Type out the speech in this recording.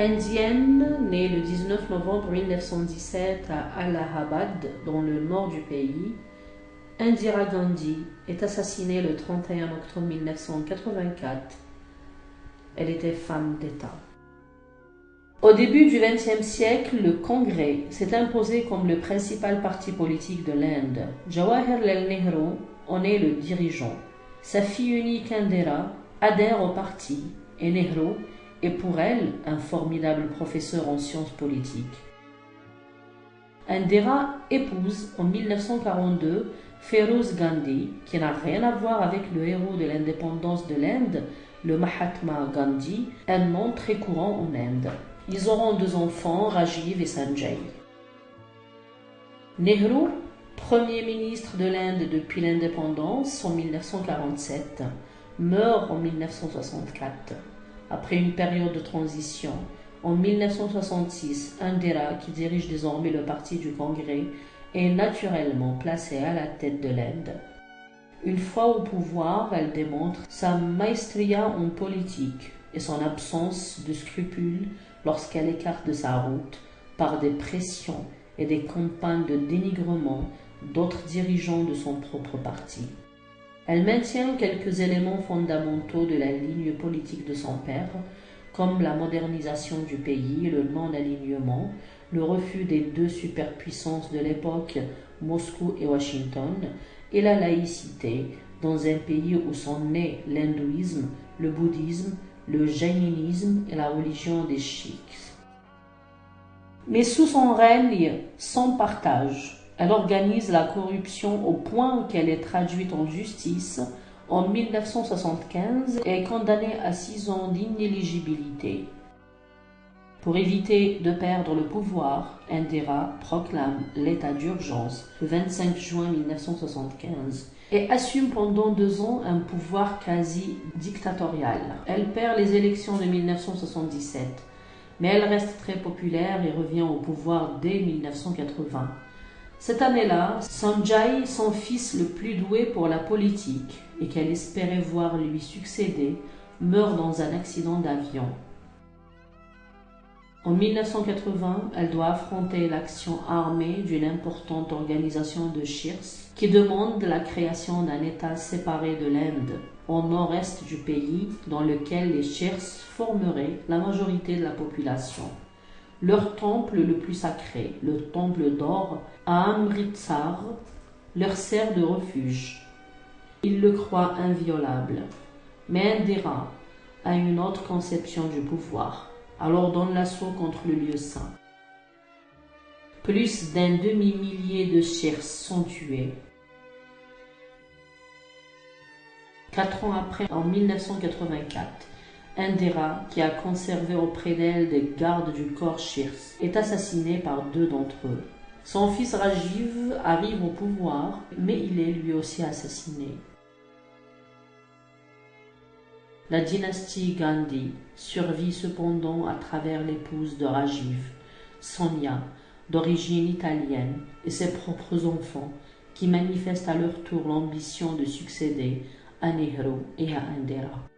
Indienne, née le 19 novembre 1917 à Allahabad, dans le nord du pays, Indira Gandhi est assassinée le 31 octobre 1984. Elle était femme d'État. Au début du XXe siècle, le Congrès s'est imposé comme le principal parti politique de l'Inde. Jawaharlal Nehru en est le dirigeant. Sa fille unique Indira adhère au parti et Nehru est pour elle un formidable professeur en sciences politiques. Indira épouse en 1942 Feroz Gandhi, qui n'a rien à voir avec le héros de l'indépendance de l'Inde, le Mahatma Gandhi, un nom très courant en Inde. Ils auront 2 enfants, Rajiv et Sanjay. Nehru, Premier ministre de l'Inde depuis l'indépendance en 1947, meurt en 1964. Après une période de transition, en 1966, Indira, qui dirige désormais le parti du Congrès, est naturellement placée à la tête de l'Inde. Une fois au pouvoir, elle démontre sa maestria en politique et son absence de scrupules lorsqu'elle écarte de sa route, par des pressions et des campagnes de dénigrement d'autres dirigeants de son propre parti. Elle maintient quelques éléments fondamentaux de la ligne politique de son père, comme la modernisation du pays, le non-alignement, le refus des 2 superpuissances de l'époque, Moscou et Washington, et la laïcité, dans un pays où sont nés l'hindouisme, le bouddhisme, le jaïnisme et la religion des Sikhs. Mais sous son règne, sans partage, elle organise la corruption au point qu'elle est traduite en justice en 1975 et est condamnée à 6 ans d'inéligibilité. Pour éviter de perdre le pouvoir, Indira proclame l'état d'urgence le 25 juin 1975 et assume pendant 2 ans un pouvoir quasi dictatorial. Elle perd les élections de 1977, mais elle reste très populaire et revient au pouvoir dès 1980. Cette année-là, Sanjay, son fils le plus doué pour la politique et qu'elle espérait voir lui succéder, meurt dans un accident d'avion. En 1980, elle doit affronter l'action armée d'une importante organisation de Shirs qui demande la création d'un État séparé de l'Inde, au nord-est du pays, dans lequel les Shirs formeraient la majorité de la population. Leur temple le plus sacré, le temple d'or à Amritsar, leur sert de refuge. Ils le croient inviolable. Mais Indira a une autre conception du pouvoir, alors donne l'assaut contre le lieu saint. Plus d'un demi-millier de Shirs sont tués. 4 ans après, en 1984, Indira, qui a conservé auprès d'elle des gardes du corps Shirs, est assassinée par 2 d'entre eux. Son fils Rajiv arrive au pouvoir, mais il est lui aussi assassiné. La dynastie Gandhi survit cependant à travers l'épouse de Rajiv, Sonia, d'origine italienne, et ses propres enfants, qui manifestent à leur tour l'ambition de succéder à Nehru et à Indira.